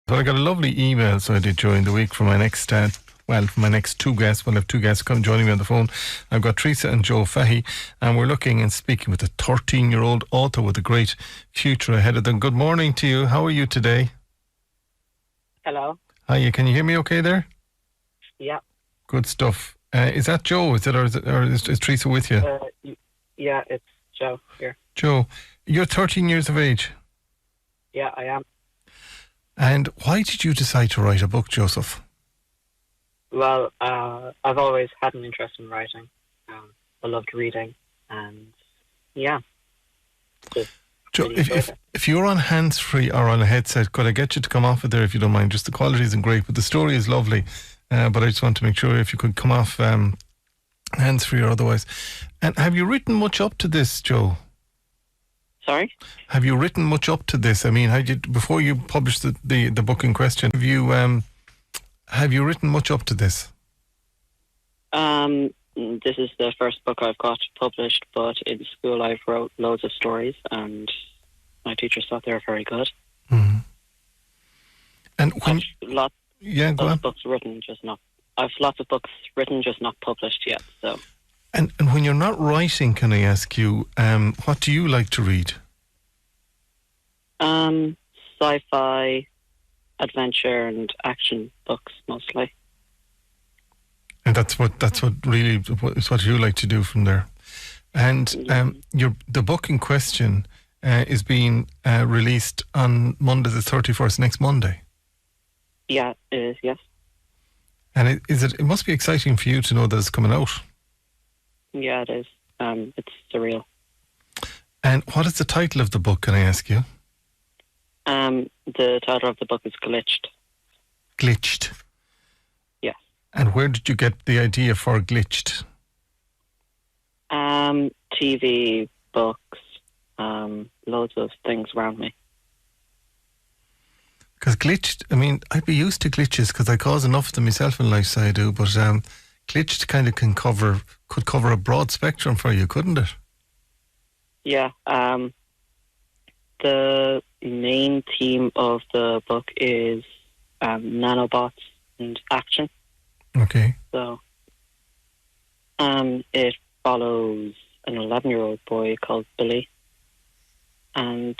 But I got a lovely email, so I did during the week from my next, for my next two guests. We'll have two guests come joining me on the phone. I've got Teresa and Joe Fahy, and we're looking and speaking with a 13-year-old author with a great future ahead of them. Good morning to you. How are you today? Hello. Hiya, can you hear me okay there? Yeah. Good stuff. Is that Joe? Is Teresa with you? Yeah, it's Joe here. Joe, you're 13 years of age. Yeah, I am. And why did you decide to write a book, Joseph? Well, I've always had an interest in writing. I loved reading, and yeah. Joe, if you're on hands-free or on a headset, could I get you to come off of there if you don't mind? Just the quality isn't great, but the story is lovely. But I just want to make sure if you could come off hands-free or otherwise. And have you written much up to this, Joe? Sorry? Have you written much up to this? I mean, before you published the book in question, have you written much up to this? This is the first book I've got published, but in school I've wrote loads of stories, and my teachers thought they were very good. Mm-hmm. And when lots of books written, just not. I've lots of books written, just not published yet. So. And when you're not writing, can I ask you, what do you like to read? Sci-fi, adventure, and action books mostly. And that's what you like to do from there. And the book in question is being released on Monday the 31st, next Monday. Yeah, it is. Yes. And it must be exciting for you to know that it's coming out. Yeah, it is. It's surreal. And what is the title of the book, can I ask you? The title of the book is Glitched. Glitched? Yeah. And where did you get the idea for Glitched? TV, books, loads of things around me. Because glitched, I mean, I'd be used to glitches because I cause enough of them myself in life, so I do, but glitched kind of could cover a broad spectrum for you, couldn't it? Yeah. The main theme of the book is nanobots and action. Okay. So it follows an 11-year-old boy called Billy and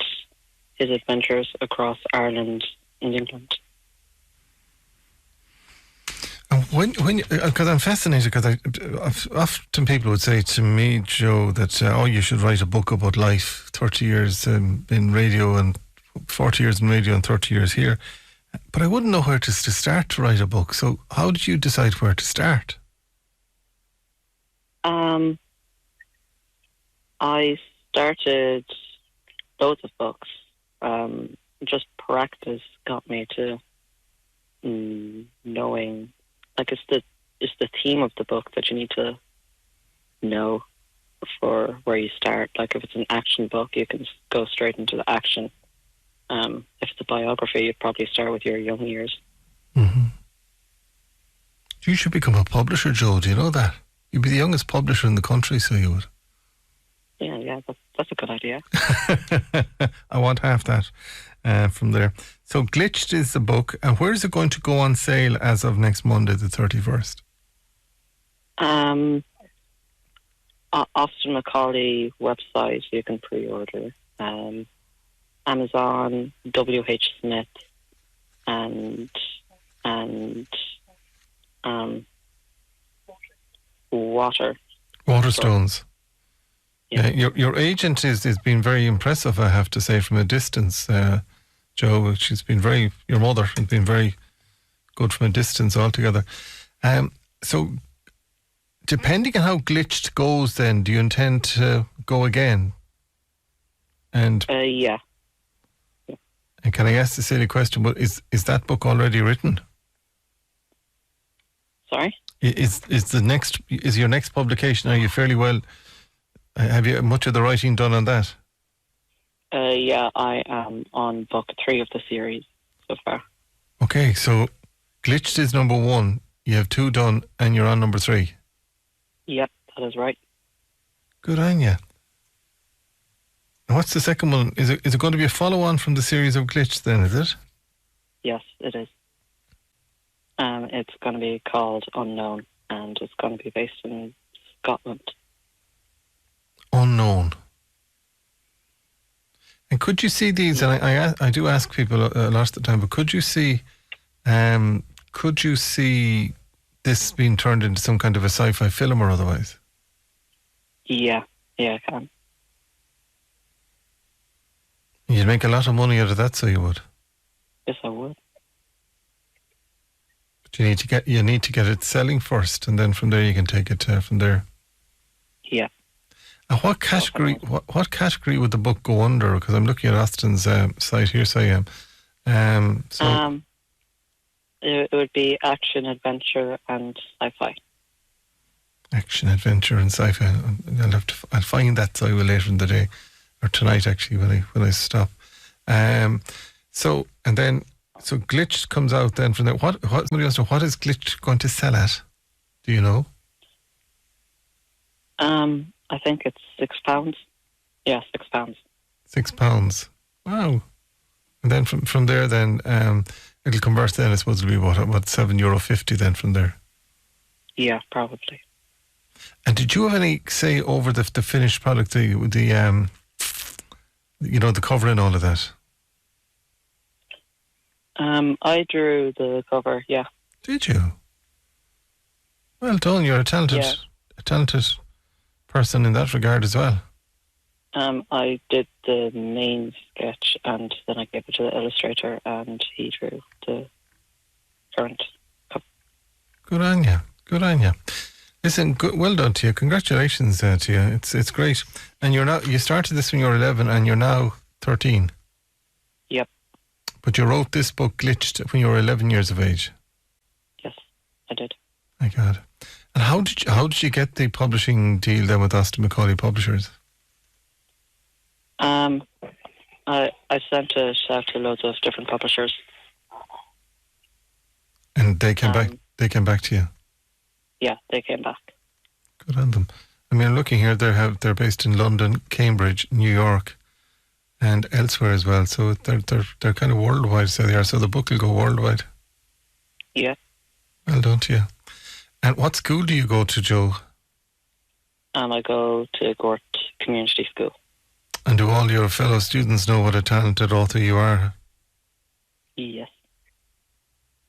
his adventures across Ireland and England. When because I'm fascinated, because often people would say to me, Joe, that you should write a book about life, 30 years in radio and 40 years in radio and 30 years here, but I wouldn't know where to start to write a book. So how did you decide where to start? I started loads of books. Just practice got me to knowing. Like it's the theme of the book that you need to know for where you start. Like if it's an action book, you can go straight into the action. If it's a biography, you'd probably start with your young years. Mm-hmm. You should become a publisher, Joe. Do you know that? You'd be the youngest publisher in the country, so you would. Yeah, that's a good idea. I want half that from there. So Glitched is the book, and where is it going to go on sale as of next Monday the 31st? Austin Macauley website you can pre-order. Amazon, WH Smith, and Waterstones. Yeah. Your agent is been very impressive, I have to say, from a distance, Joe. She's been your mother has been very good from a distance altogether. So, depending on how Glitched goes, then, do you intend to go again? And yeah. And can I ask the silly question, but is that book already written? Sorry? Is your next publication, are you fairly well... Have you much of the writing done on that? Yeah, I am on book 3 of the series so far. Okay, so Glitched is number 1. You have 2 done, and you're on number 3. Yep, that is right. Good on you. And what's the second one? Is it going to be a follow-on from the series of Glitched then, is it? Yes, it is. It's going to be called Unknown, and it's going to be based in Scotland. Unknown. And could you see these? And I do ask people a lot of the time, but could you see this being turned into some kind of a sci-fi film or otherwise? Yeah, I can. You'd make a lot of money out of that, so you would. Yes, I would. But you need to get it selling first, and then from there you can take it from there. Yeah. And what category? What category would the book go under? Because I'm looking at Austin's site here, so I am. It would be action, adventure, and sci-fi. Action, adventure, and sci-fi. I'll find that, so I will later in the day, or tonight actually when I stop. So Glitch comes out then from there. What is Glitch going to sell at? Do you know? I think it's £6. Yeah, £6. £6. Wow. And then from there, then it'll convert. Then I suppose it'll be what €7.50 then from there. Yeah, probably. And did you have any say over the finished product, the cover and all of that? I drew the cover. Yeah. Did you? Well done. You're a talented person in that regard as well. I did the main sketch, and then I gave it to the illustrator, and he drew the current cover. Good on you. Listen, well done to you. Congratulations to you. It's great. And you started this when you were 11, and you're now 13. Yep. But you wrote this book, Glitched, when you were 11 years of age. Yes, I did. My God. And how did you get the publishing deal then with Austin Macauley Publishers? I sent it out to loads of different publishers. And they came back. They came back to you. Yeah, they came back. Good on them. I mean, looking here, they're based in London, Cambridge, New York, and elsewhere as well. So they're kind of worldwide. So they are. So the book will go worldwide. Yeah. Well done to you. And what school do you go to, Joe? I go to Gort Community School. And do all your fellow students know what a talented author you are? Yes.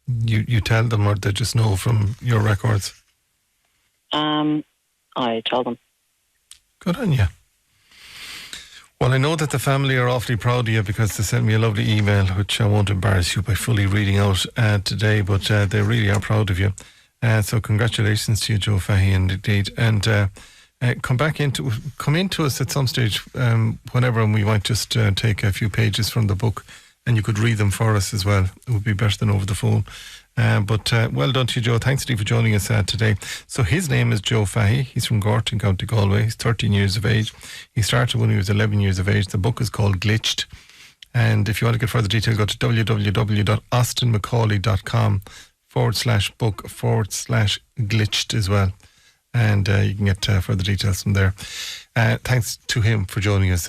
You tell them, or they just know from your records? I tell them. Good on you. Well, I know that the family are awfully proud of you because they sent me a lovely email, which I won't embarrass you by fully reading out today, but they really are proud of you. So congratulations to you, Joe Fahy, indeed. And come into us at some stage whenever, and we might just take a few pages from the book, and you could read them for us as well. It would be better than over the phone. But well done to you, Joe. Thanks, Steve, for joining us today. So his name is Joe Fahy. He's from Gort in County Galway. He's 13 years of age. He started when he was 11 years of age. The book is called Glitched. And if you want to get further detail, go to www.austinmacauley.com/book/glitched as well. And you can get further details from there. Thanks to him for joining us.